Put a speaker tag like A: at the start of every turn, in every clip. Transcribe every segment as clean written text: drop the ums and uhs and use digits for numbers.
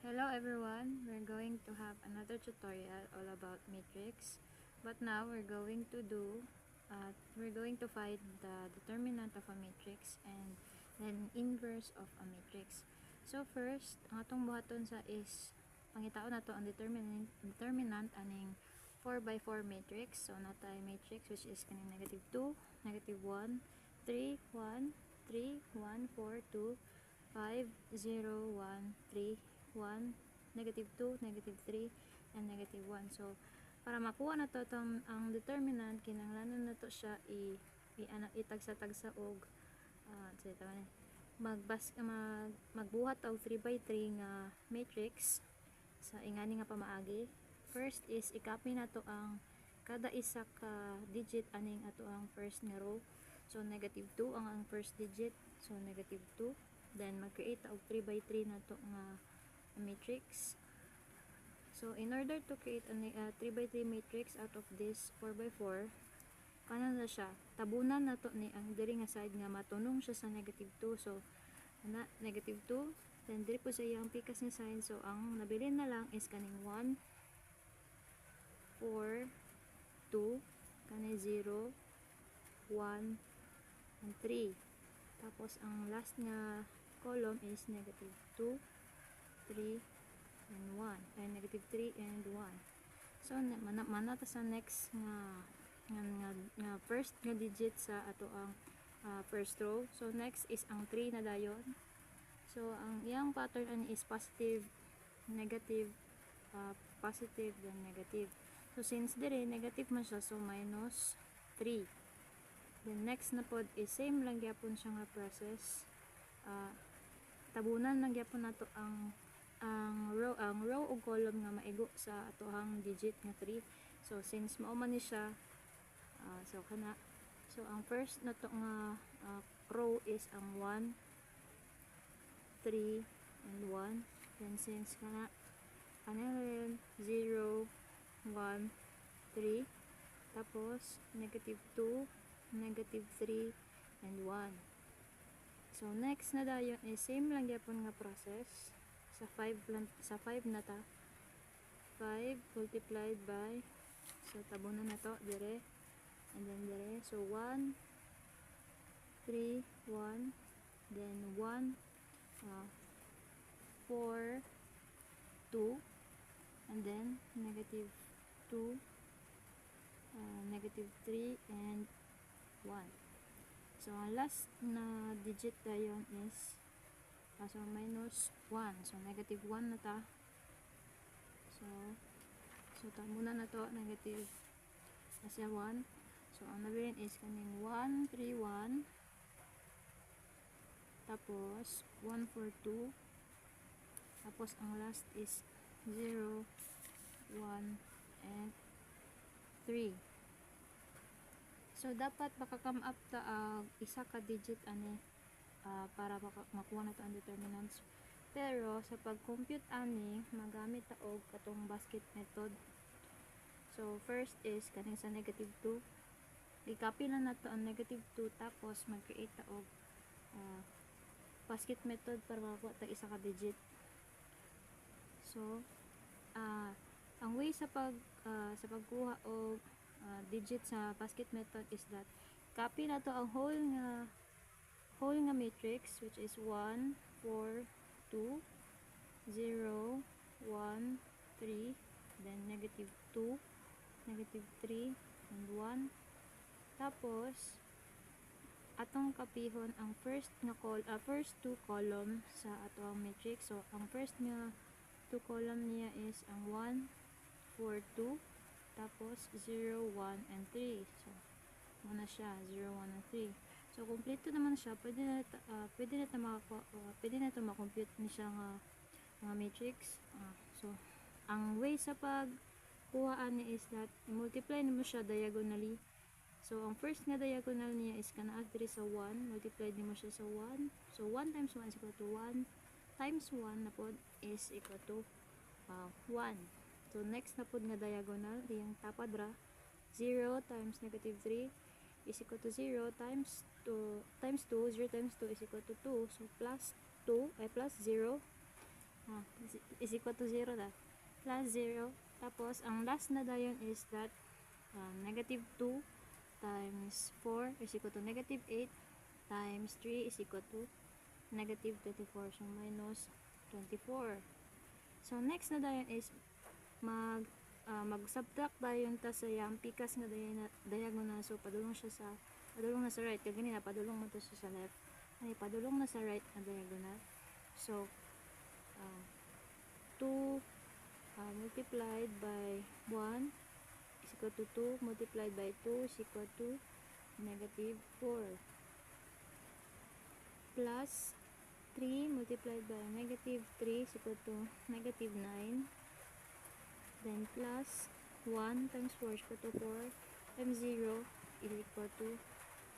A: Hello everyone, we're going to have another tutorial all about matrix, but now we're going to find the determinant of a matrix and then inverse of a matrix. So first, ang atong buhaton sa is pangitaon nato ang determinant aning 4 by 4 matrix. So natay matrix which is kaning negative 2, negative 1, 3, 1, 3, 1, 4, 2, 5, 0, 1, 3, 1, negative 2, negative 3, and negative 1. So, para makuha na to ang determinant, kinahanglan na to siya itagsa-tagsa og magbuhat og 3 by 3 nga matrix sa ingani nga pamaagi. First is i-copy na to ang kada isa ka digit aning ato ang first nga row. So negative 2 ang first digit, so negative 2. Then mag-create og 3 by 3 na to nga matrix. So in order to create a 3 by 3 matrix out of this 4 by 4, kanan na siya, tabunan na to ni ang diri nga side nga matunong siya sa negative 2. So negative 2, then diri po sa iyang pikas nga sign. So ang nabilin na lang is kaning 1, 4, 2, kaning 0, 1, and 3. Tapos ang last nga column is negative 2, 3, and 1. Ay, negative 3 and 1. So, manata sa next nga first nga digit sa ato ang first row. So, next is ang 3 na dayon. So, ang iyang pattern is positive, negative, positive, then negative. So, since dire negative man siya, so minus 3. Then, next na pod is same lang gyapon siya nga process. Tabunan lang gyapon nato ang row o column nga maigo sa atohang digit nga 3. So since mao man ni siya, so ang first na to nga row is ang 1, 3, and 1. Then since kana rin 0, 1, 3, tapos negative 2, negative 3, and 1. So next na dayon is same lang gyapon nga process sa 5 na ta. 5 multiplied by, so tabunan na to dire and then dire. So 1, 3, 1, then 1, 4, 2, and then negative 2, negative 3, and 1. So ang last na digit dayon is so minus 1. So negative 1 na ta. So muna na to negative asya 1. So ang nabilin is kaning 1, 3, 1. Tapos 1, 4, 2. Tapos ang last is 0, 1, and 3. So dapat makakam up ta isa ka digit ani para makuha na to ang determinants. Pero sa pag-compute ani magamit ta og katong basket method. So first is kaning sa negative 2, i-copy lang nato ang negative 2 tapos mag-create ta og basket method para makakuha ta isa ka digit. So ang way sa pagkuha og digit sa basket method is that copy na to ang whole nga matrix which is 1, 4, 2, 0, 1, 3, then negative 2, negative 3, and 1. Tapos atong kapihon ang first two column sa atong matrix. So ang first nga two column niya is ang 1, 4, 2, tapos 0, 1, and 3. So muna siya 0, 1, and 3. So kompleto naman siya. Pwede na ito makompute ni siya nga matrix. So ang way sa pagkuhaan niya is that i-multiply mo siya diagonally. So ang first nga diagonal niya is kanaag diri sa 1, multiply mo siya sa 1. So 1 times 1 is equal to 1 times 1 na pod is equal to 1. So next na pod nga diagonal diyang tapad ra, 0 times negative 3 is equal to 0 times 2 times 2, 0 times 2 is equal to 2. So plus 2 ay plus 0 is equal to 0 na. Plus 0. Tapos, ang last na dayon is that negative 2 times 4 is equal to negative 8 times 3 is equal to negative 24. So, minus 24. So, next na dayon is mag-subtract dayon ta sa yung pikas nga diagonal. So, padulong na sa right. Kaya ganina, padulong mo to sa left. Ay, padulong na sa right na diagonal. So, 2 multiplied by 1 is equal to 2 multiplied by 2 is equal to negative 4 plus 3 multiplied by negative 3 is equal to negative 9, then plus 1 times 4 is equal to 4 times 0 is equal to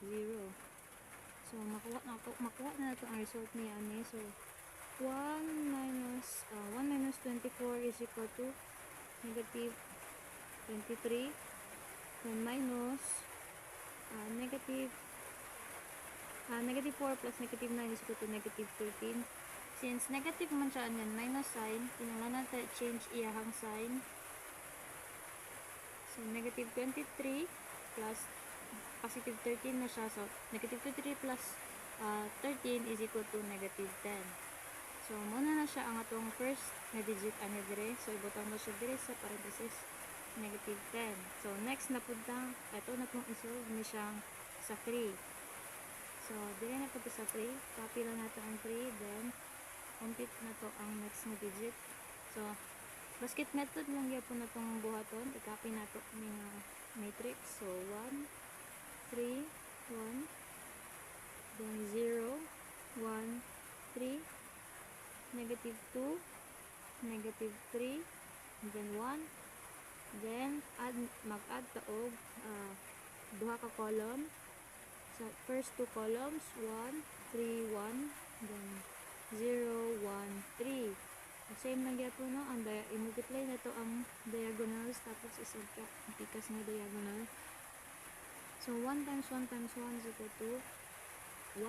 A: 0. So makuha na ito ang result niya ani. So 1 minus 24 is equal to negative 23, then minus negative 4 plus negative 9 is equal to negative 13. Since negative man siya yan, minus sign, tinala natin change iyahang sign. So negative 23 plus positive 13 na siya. So negative 23 plus 13 is equal to negative 10. So, muna na siya ang atong first na digit ani dire. So, ibutang mo siya dire sa parenthesis negative 10. So, next na punta, ito na pong isolve ni siyang sa 3. So, dire na punta sa 3. Copy lang natin ang 3. Then, compute na to ang next na digit. So, basket method lang yapon na itong buhaton. I-copy na to ng matrix. So, 1, 3, 1, then 0, 1, 3, negative 2, negative 3, and then 1, then mag-add ta og duha ka column. So first two columns 1, 3, 1, then 0, 1, 3. Same lang gyapon no, ang i-multiply na to ang diagonals tapos i-subtract ang pikas nga diagonal. So 1 times 1 times 1 is equal to 1.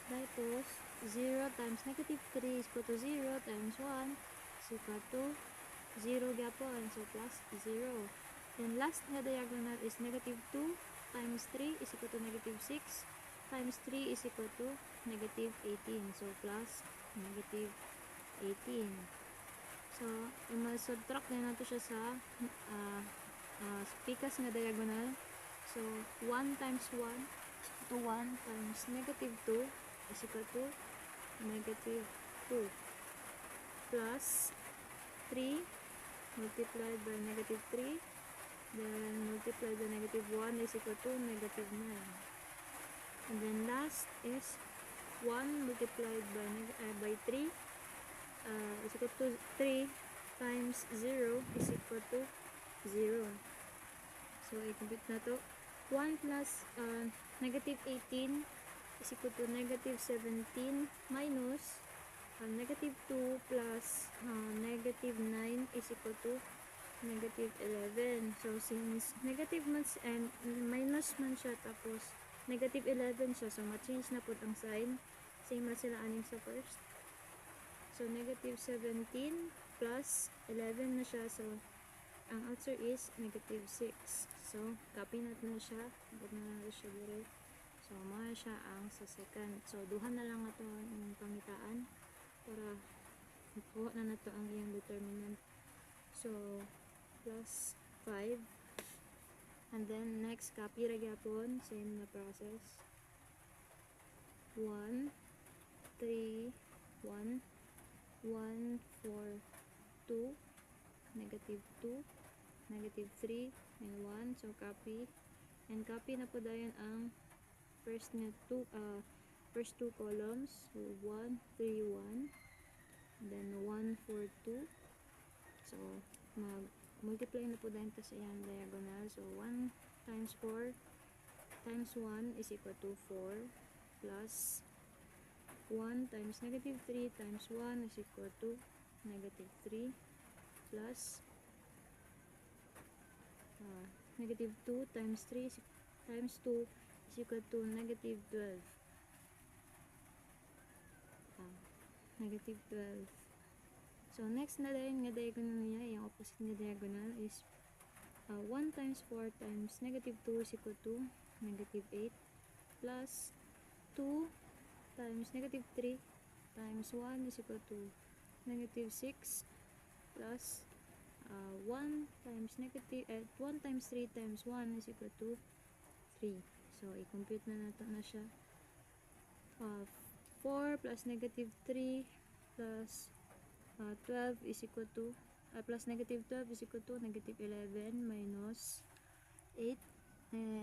A: Tapos 0 times negative 3 is equal to 0 times 1 is equal to 0 gyapon. So plus 0. Then last nga diagonal is negative 2 times 3 is equal to negative 6 times 3 is equal to negative 18. So plus negative 18. So i-subtract na nato siya sa pikas nga diagonal. So 1 times 1 is equal to 1 times negative 2 is equal to negative 2 plus 3 multiplied by negative 3, then multiplied by negative 1 is equal to negative 9. And then last is 1 multiplied by 3 is equal to 3 times 0 is equal to 0. So i-compute na to. 1 plus negative 18 is equal to negative 17 minus negative 2 plus negative 9 is equal to negative 11. So since negative man and minus man siya tapos negative 11 siya, so ma-change na po ang sign. Same na sila aning sa first. So negative 17 plus 11 na siya. So ang answer is negative 6. So copy natin na siya. Pag na siya dire. So, mga siya ang sa second. So, duha na lang ito ang pangitaan para makuha na nato ang iyang determinant. So, plus 5. And then, next, copy ra gyapon. Same na process. 1, 3, 1, 1, 4, 2, negative 2, negative 3, and 1. So, copy. And copy na po dayon ang first two columns. So 1, 3, 1, then 1, 4, 2. So mag-multiply na po dahil sa iyang diagonal. So 1 times 4 times 1 is equal to 4 plus 1 times negative 3 times 1 is equal to negative 3 plus negative 2 times 3 times 2 is equal to negative 12. Negative 12. So next na din nga diagonal niya, yung opposite nga diagonal is 1 times 4 times negative 2 is equal to negative 8 plus 2 times negative 3 times 1 is equal to negative 6 plus 1 times negative 1 times 3 times 1 is equal to 3. So i-compute na nato na siya. 4 plus negative 3 plus 12 is equal to plus negative 12 is equal to negative 11 minus 8.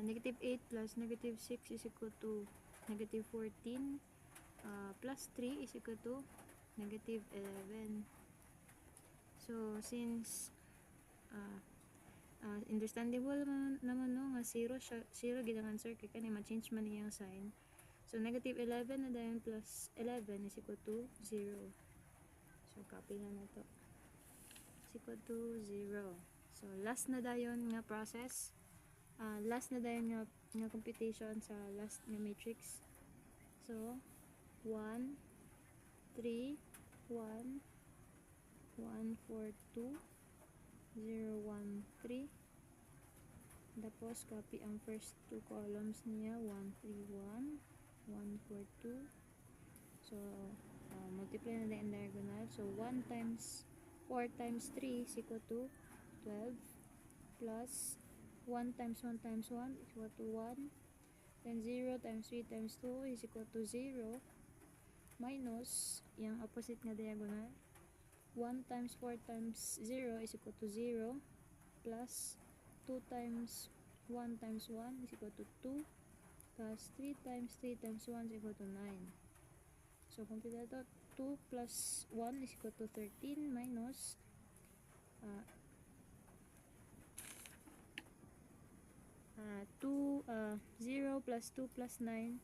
A: Negative 8 plus negative 6 is equal to negative 14 plus 3 is equal to negative 11. So since understandable naman no nga 0 gid ang answer kay kani ma-change man niyang sign. So negative 11 na dayon plus 11 is equal to 0. So copy na nato. Is equal to 0. So last na dayon nga process. Last na dayon nga computation sa last nga matrix. So 1 3 1 1 4 2 0 1 3. Tapos copy ang first two columns niya 1 3 1 1 4 2. So multiply na din diagonal. So 1 times 4 times 3 is equal to 12 plus 1 times 1 times 1 is equal to 1. Then 0 times 3 times 2 is equal to 0 minus yung opposite nga diagonal. 1 times 4 times 0 is equal to 0 plus 2 times 1 times 1 is equal to 2 plus 3 times 3 times 1 is equal to 9. So compute ito. 2 plus 1 is equal to 13 minus 0 plus 2 plus 9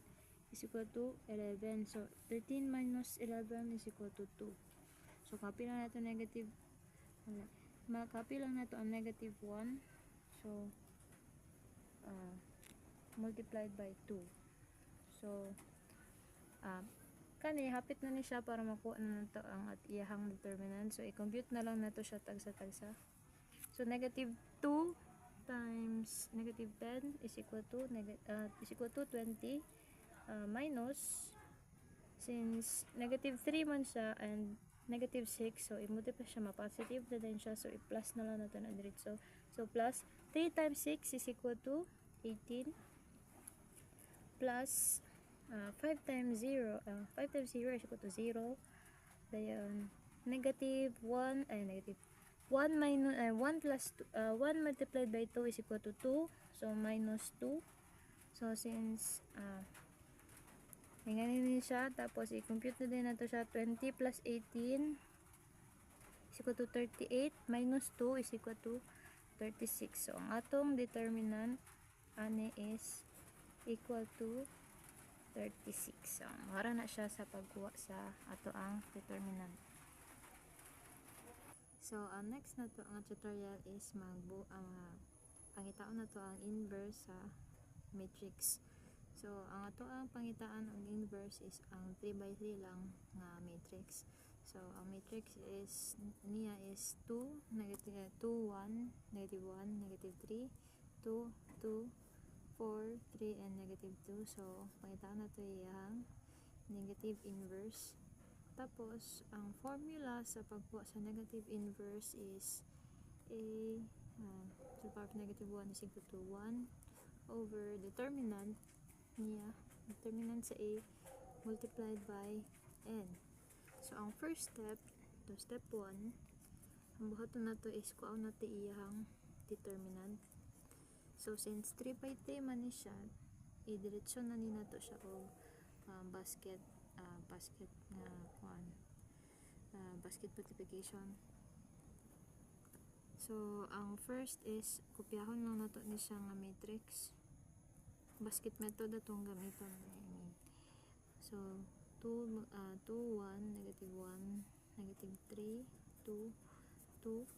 A: is equal to 11. So 13 minus 11 is equal to 2. So copy lang nato negative copy lang nato ang negative 1. So multiplied by 2. So kani hapit na ni siya para makuha na nato ang at iyahang determinant. So i-compute na lang nato siya tagsa-tagsa. So negative 2 times negative 10 is equal to 20 minus, since negative 3 man siya and negative 6, so i-multiply siya, ma-positive na din siya, so i-plus na lang natin na diretso. So plus 3 times 6 is equal to 18 plus 5 times 0 is equal to 0. Then negative 1 negative 1 minus 1 plus 1 multiplied by 2 is equal to 2, so minus 2. So since ganyan siya, tapos i-compute na din nato siya. 20 plus 18 is equal to 38 minus 2 is equal to 36. So ang atong determinant ani is equal to 36. So mara na siya sa pagkuha sa ato ang determinant. So next na to ang tutorial is pangitaon na to ang inverse sa matrix. So ang ato ang pangitaan ang inverse is ang 3 by 3 lang nga matrix. So ang matrix is niya is 2 negative 2 1 negative 1 negative 3 2 2 4 3 and negative 2. So pangitaan na to yang negative inverse. Tapos ang formula sa pagkuha sa negative inverse is a to the power of negative 1 is equal to 1 over determinant niya, determinant sa a multiplied by n. So ang first step, to step 1, ang buhaton na to is kuha na to iyang determinant. So since 3 by 3 man ni siya, i-diretso na ni nato siya o basket na basket multiplication. So ang first is kopyahon lang nato ni siya nga matrix. Basket method atong gamiton. So 2 1 negative 1 negative 3 2 2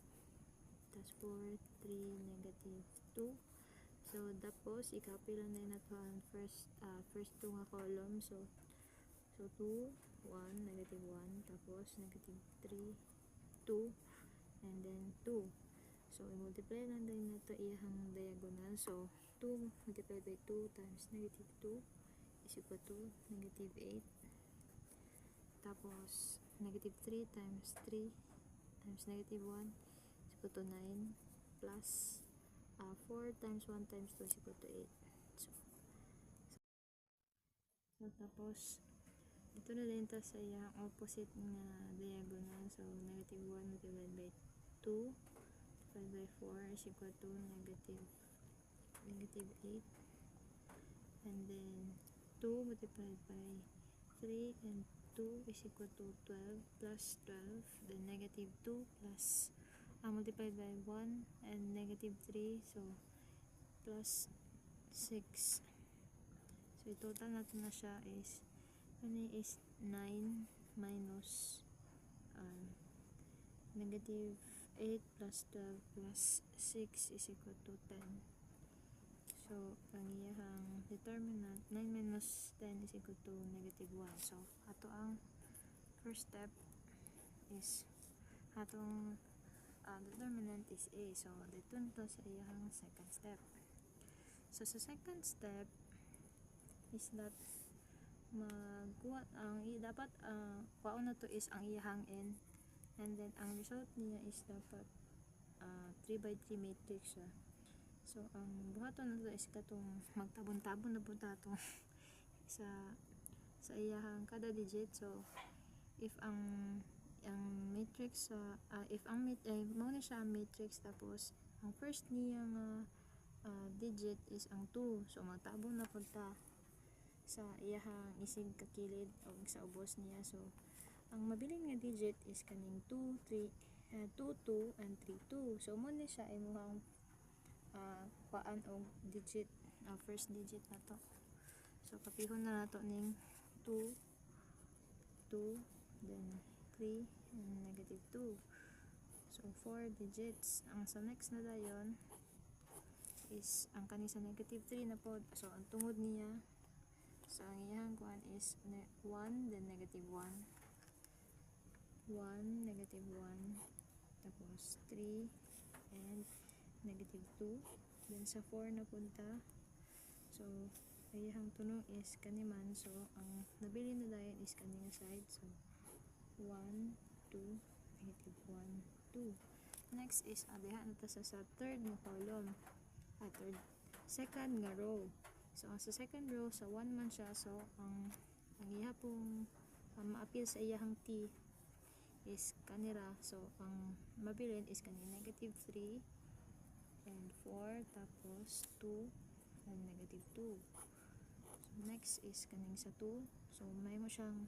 A: tas 4 3 negative 2. So tapos i-copy lang din nato ang first two nga column. So 2 1 negative 1 tapos negative 3 2 and then 2. So i-multiply lang din nato iyang diagonal. So 2 multiplied by 2 times negative 2 is equal to negative 8. Tapos negative 3 times 3 times negative 1 is equal to 9 plus 4 times 1 times 2 is equal to 8. So tapos ito na din ta sa iyang opposite nga diagonal. So negative 1 multiplied by 2 divided by 4 is equal to negative 8, and then 2 multiplied by 3 and 2 is equal to 12 plus 12, then negative 2 plus multiplied by 1 and negative 3, so plus 6. So total natin na siya is is 9 minus negative 8 plus 12 plus 6 is equal to 10. So ang iyahang determinant 9 minus 10 is equal to negative 1. So ato ang first step is atong determinant is A. So dito to sa iyahang second step. So sa second step is that magkuha ang dapat kuhaon na to is ang iyahang n, and then ang result niya is dapat 3 by 3 matrix siya. So ang buhaton na to is katong magtabon-tabon na po tato sa iyahang kada digit. So if ang matrix if ang mao na siya ang matrix, tapos ang first niya nga digit is ang 2, so magtabon na po ta sa iyahang isig kakilid o sa ubos niya. So ang mabilin nga digit is kaning 2, 2, 2 and 3, 2. So mo ni siya imuhang paan og digit, first digit na to. So kapihon na nato ning 2, 2, then 3 and negative 2. So 4 digits. Ang sa next na dayon is ang kani sa negative 3 na pod. So ang tungod niya, so ang iyang kuan is 1 then negative 1, 1 negative 1, tapos 3 and negative 2, then sa 4 na punta. So iyang tunog is kaniman. So ang nabili na dayon is kaning side. So 1, 2, negative 1, 2. Next is diha na ta sa third nga column, second nga row. So ang sa second row, sa 1 man siya. So ang iya pong maapil sa iyahang t is kanira. So ang mabilin is kani negative 3 and 4, tapos 2 and negative 2. So next is kaning sa 2. So may mo siyang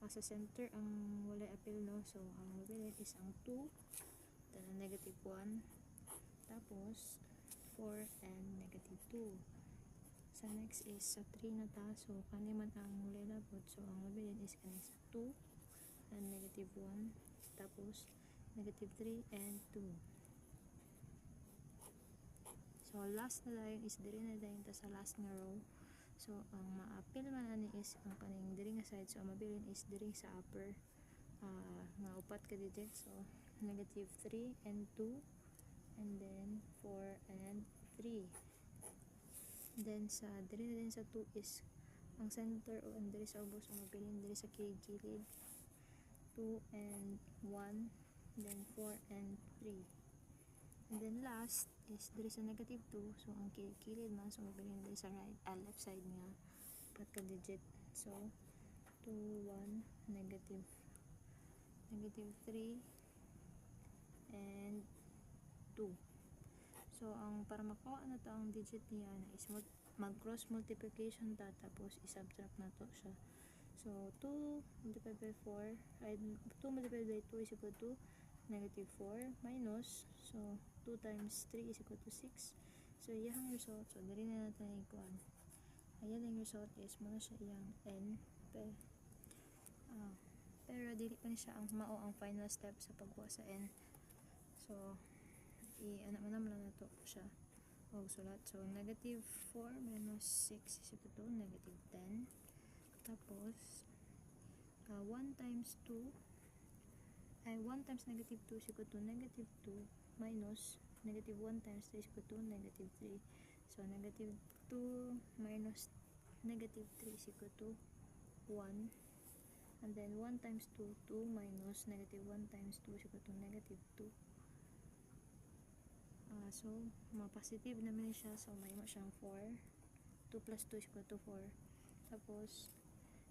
A: sa center ang walay apil, no. So ang mabilin is ang 2 then ang negative 1, tapos 4 and negative 2. Sa next is sa 3 na ta. So kaniman ang walay labot. So ang mabilin is kaning sa 2 and negative 1, tapos negative 3 and 2. So last na dayon is diri na dayon ta sa last nga row. So ang maapil man ani is ang kaning diri nga side. So ang mabilin is diri sa upper nga upat ka digit. So negative 3 and 2, and then 4 and 3. Then sa diri na din sa 2 is ang center o ang diri sa ubos, ang mabilin diri sa kilid 2 and 1, then 4 and 3. And then last is diri sa negative 2. So ang kilid man, so mabilin diri sa right left side nga upat ka digit. So 2, 1, negative 3 and 2. So ang para makuha na to ang digit niya na is mag cross multiplication ta, tapos i-subtract na to siya. So 2 multiplied by 4 2 multiplied by 2 is equal to negative 4 minus, so 2 times 3 is equal to 6. So iyang result, so dali na natin ikuan. Ayan ang result is muna siya iyang n, pero dili pa ni siya ang mao ang final step sa pagkuha sa n. So i-ana man lang nato siya o sulat. So negative 4 minus 6 is equal to negative 10. Tapos 1 times 2 ay 1 1 times negative 2 is equal to negative 2 minus negative 1 times 3 is equal to negative 3. So, negative 2 minus negative 3 is equal to 1. And then 1 times 2, 2 minus negative 1 times 2 is equal to negative 2. So, ma-positive naman siya. So, may siyang 4. 2 plus 2 is equal to 4. Tapos,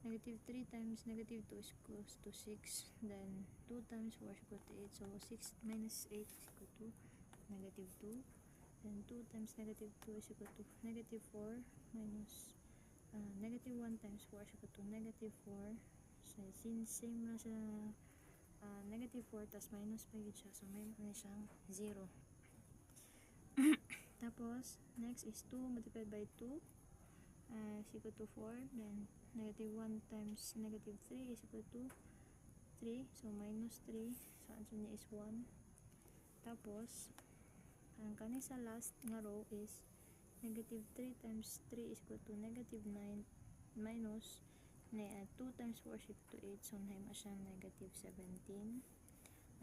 A: negative 3 times negative 2 is equal to 6. Then, 2 times 4 is equal to 8. So, 6 minus 8 is equal to negative 2. Then, 2 times negative 2 is equal to negative 4 minus negative 1 times 4 is equal to negative 4. So, since same na siya negative 4 tas minus pa yun siya. So, may siyang 0. Tapos, next is 2 multiplied by 2 is equal to 4. Then, negative 1 times negative 3 is equal to 3. So, minus 3. So, answer niya is 1. Tapos, ang kani sa last nga row is negative 3 times 3 is equal to negative 9 minus 2 times 4 is equal to 8. So, naima siyang negative 17.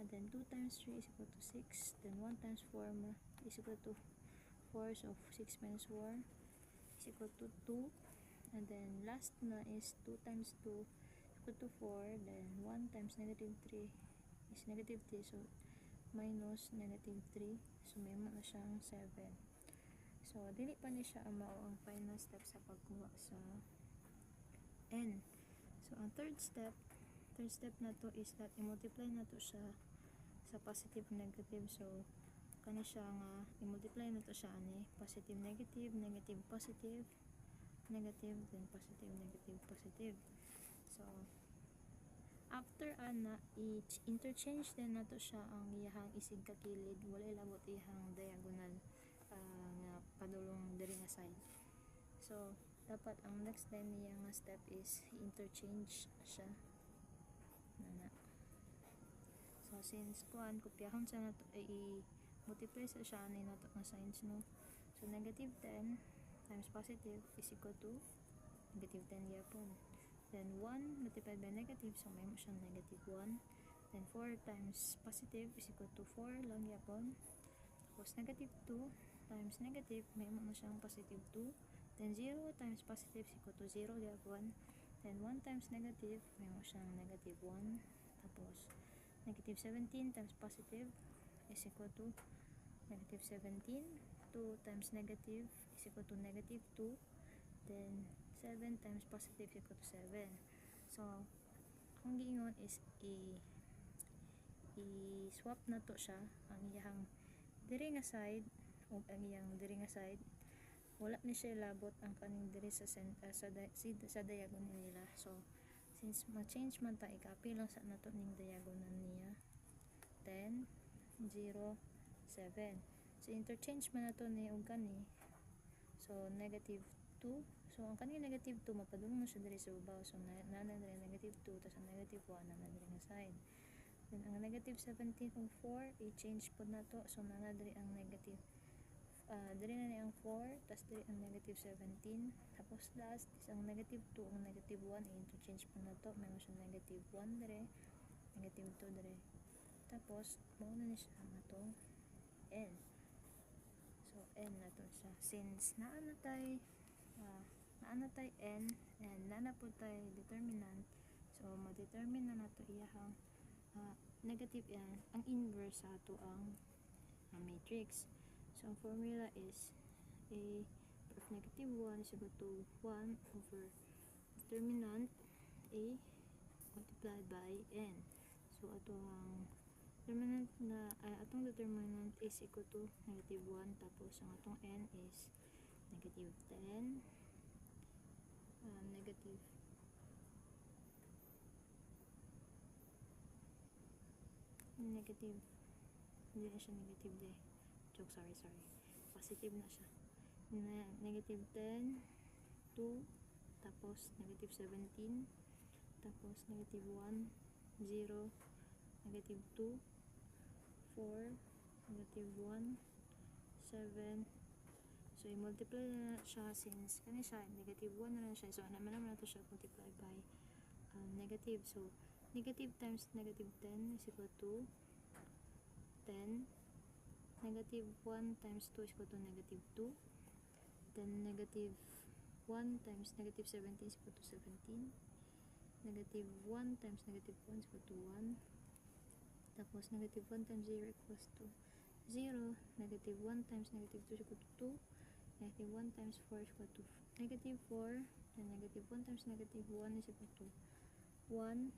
A: And then 2 times 3 is equal to 6. Then 1 times 4 is equal to 4. So 6 minus 4 is equal to 2. And then last na is 2 times 2 is equal to 4. Then 1 times negative 3 is negative 3. So minus negative 3. So may na siyang 7. So dili pa ni siya ang final step sa pagkuha sa n. So ang third step na to is that i-multiply na to siya sa positive negative. So kani siya nga i-multiply na to siya ani positive negative, negative positive, negative, then positive negative positive. So after ana i-interchange din na to siya ang iyahang isig ka kilid, wala labot iyahang diagonal nga padulong diri nga side. So dapat ang next din niya nga step is interchange siya nana. So since kuan kopyahon sa nato i-multiply sa siya ani nato nga signs no. So negative 10 times positive is equal to negative 10 yapon. Then 1 multiplied by negative, so may mo siyang negative 1. Then 4 times positive is equal to 4 lang yapon. Tapos negative 2 times negative, may mo na siyang positive 2. Then 0 times positive is equal to 0 yapon. Then 1 times negative, may mo siyang negative 1. Tapos negative 17 times positive is equal to negative 17. 2 times negative is equal to negative 2. Then 7 times positive is equal to 7. So ang giingon is i-swap na to siya ang iyang diri nga side o ang iyang diri nga side. Wala ni siya labot ang kaning diri sa diagonal nila. So since ma-change man ta, i-copy lang sa nato ning diagonal niya. 10, 0, 7. So interchange man nato ni og kani. So negative 2. So ang kani negative 2 mapadulong na siya diri sa ubaw. So nana diri negative 2 tas ang negative 1 nana diri nga side. Then ang negative 17 ug 4 i-change pod nato. So nana diri ang negative diri na ni ang 4 tas diri ang negative 17. Tapos last is ang negative 2 ang negative 1 i-interchange po na to. Mayroon siya negative 1 diri, negative 2 diri. Tapos mauna ni siya nga to n. So n na to siya. Since naa na tay n and naa na po tay determinant, so ma-determine na nato iyahang negative yan ang inverse sa ato ang matrix. So ang formula is a of negative 1 is equal to 1 over determinant a multiplied by n. So atong determinant is equal to negative 1, tapos ang atong n is negative 10 negative hindi na siya negative de. Joke, sorry. Positive na siya. Negative 10, 2, tapos negative 17, tapos negative 1, 0, negative 2, 4, negative 1, 7. So, i-multiply na siya since kani siya, negative 1 na siya. So, naman na to siya multiply by negative. So, Negative times negative 10 is equal to 10. Negative 1 times 2 is equal to negative 2. Then negative 1 times negative 17 is equal to 17. Negative 1 times negative 1 is equal to 1. Tapos negative 1 times 0 equals to 0. Negative 1 times negative 2 is equal to 2. Negative 1 times 4 is equal to negative 4. And negative 1 times negative 1 is equal to 1.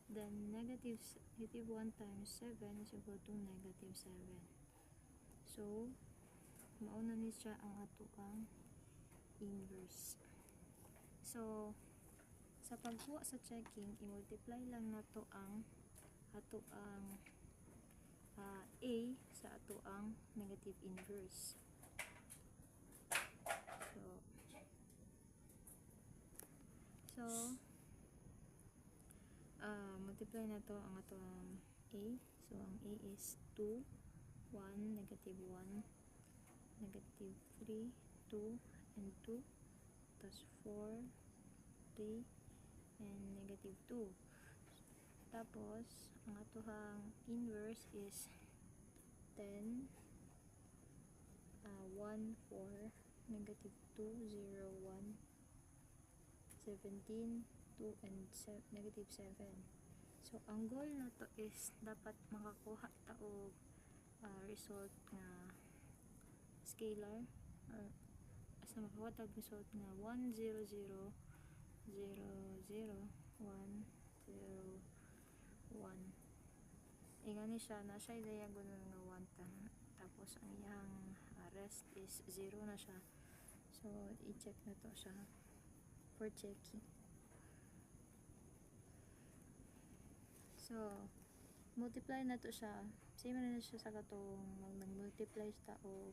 A: Then negative 1 times 7 is equal to negative 7. So, mauna ni siya ang ato ang inverse. So, sa pagkuha sa checking, i-multiply lang nato ang ato ang A sa ato ang negative inverse. So multiply na to ang ato ang A. So, ang A is 2, 1, negative 1, negative 3, 2, and 2. Tapos 4, 3, and negative 2. Tapos, ang ato ang inverse is 10, 1, 4, negative 2, 0, 1, 17, 2, and negative 7. So, ang goal na to is dapat makakuha ta og result nga scalar, or asa makakuha ta result nga 1, 0, 0, 0, 0, 1, 0, 1. Ingani siya, na siya diagonal nga 1 tapos ang iyang rest is 0 na siya. So, i-check na to siya for checking. So, multiply na to siya. Same na siya sa katong nag-multiply siya o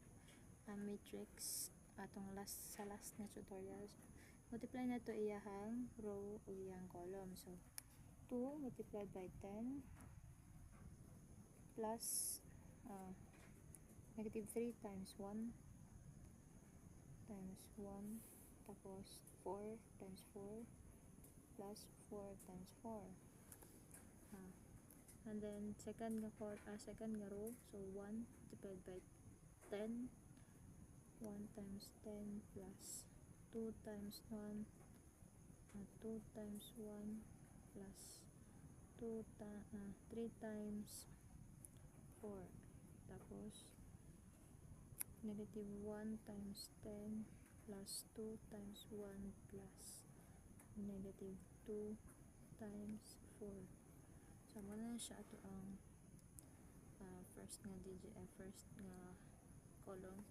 A: matrix atong sa last na tutorials. Multiply na to iyahang row o iyang column. So, 2 multiplied by 10 plus negative 3 times 1 times 1 tapos 4 times 4 plus 4 times 4. And then second nga row, so 1 multiplied by 10, 1 times 10 plus 2 times 1, 2 times 1 plus 3 times 4. Tapos negative 1 times 10 plus 2 times 1 plus negative 2 times 4. So, muna siya ito ang first nga column.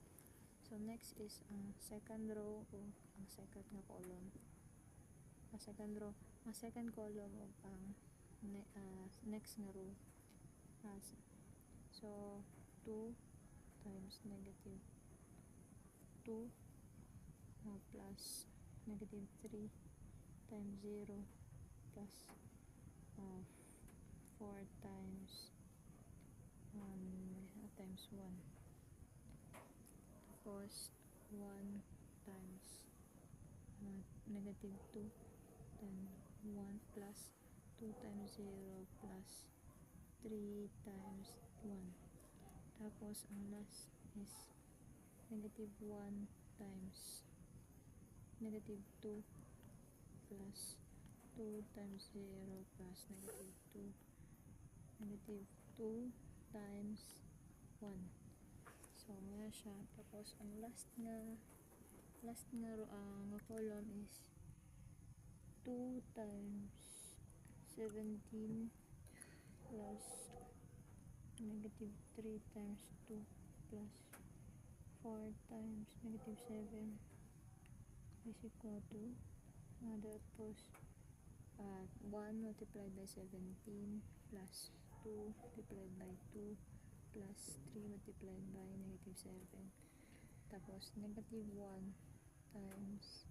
A: So, next is ang second row o ang second nga column. Ang second column o ang next nga row. So, 2 times negative 2 plus negative 3 times 0 plus 4 times 1 tapos 1 times negative 2 then 1 plus 2 times 0 plus 3 times 1. Tapos ang last is negative 1 times negative 2 plus 2 times 0 plus negative 2 times 1. So, nga siya. Tapos, ang last nga column is 2 times 17 plus negative 3 times 2 plus 4 times negative 7 is equal to tapos 1 multiplied by 17 plus 2 multiplied by 2 plus 3 multiplied by negative 7. Tapos negative 1 times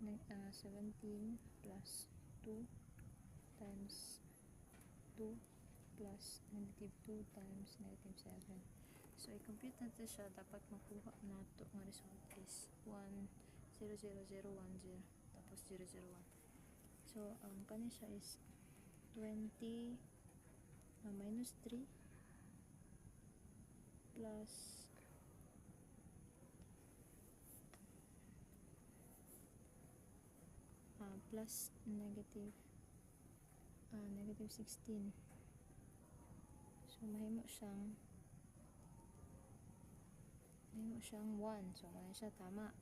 A: 17 plus 2 times 2 plus negative 2 times negative 7. So, i-compute natin siya. Dapat makuha na ito. Ang result is 1, 0, 0, 0, 1, 0. Tapos 0, 0, 1. So, kanya siya is 20 minus 3 plus plus negative 16. So mahimo siyang 1. So kani siya tama.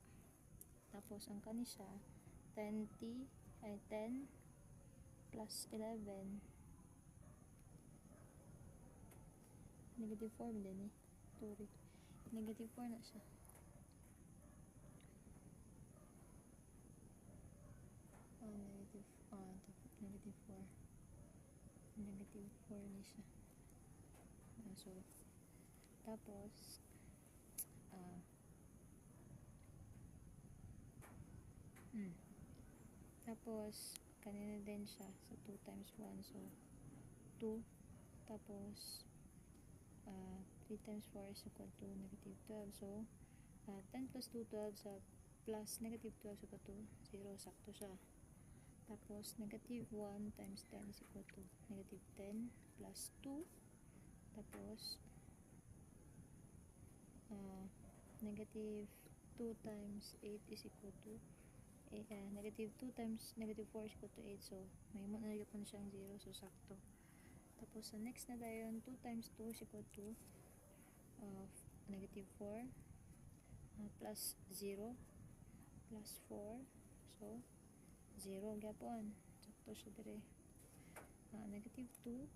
A: Tapos ang kani siya 10 plus 11 negative 4 din sorry, negative 4 na siya. Negative 4 ni siya. So tapos tapos kanina din siya, so 2 times 1, so 2, tapos 3 times 4 is equal to negative 12, so 10 plus 2, 12, sa plus negative 12 is equal to 0, sakto siya. Tapos negative 1 times 10 is equal to negative 10 plus 2, tapos negative 2 times 8 is equal to negative 2 times negative 4 is equal to 8, so may mo na po siyang 0, so sakto. Tapos sa next na dayon, 2 times 2 is equal to negative 4 plus 0 plus 4, so 0 gyapon, sakto siya dire. Negative 2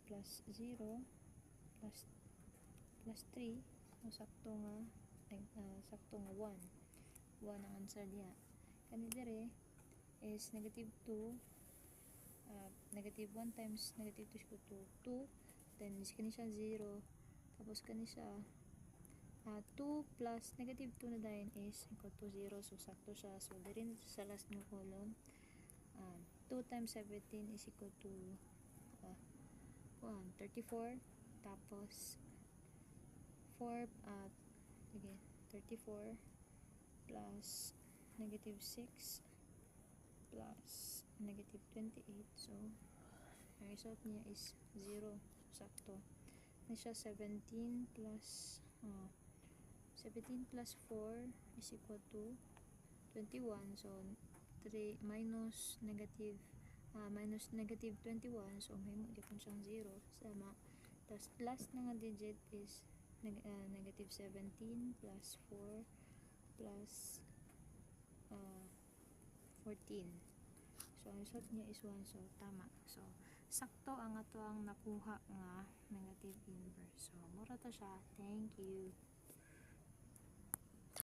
A: plus 0 plus 3, so sakto nga 1 ang answer niya. Kani dire is negative 2, negative 1 times negative 2 is equal to 2, then is kani siya 0, tapos kani siya 2 plus negative 2 na dayon is equal to 0, so sakto siya. So dire sa last nga column, 2 times 17 is equal to 34, tapos 4 34 plus negative 6 plus negative 28, so ang result niya is 0, sakto. Na siya 17 plus 4 is equal to 21, so 3 minus negative 21, so may mo gyapon siyang 0, sama. Tapos last na nga digit is negative 17 plus 4 plus 14, so ang result niya is 1, so tama. So sakto ang ato ang nakuha nga negative inverse, so mura ta siya. Thank you.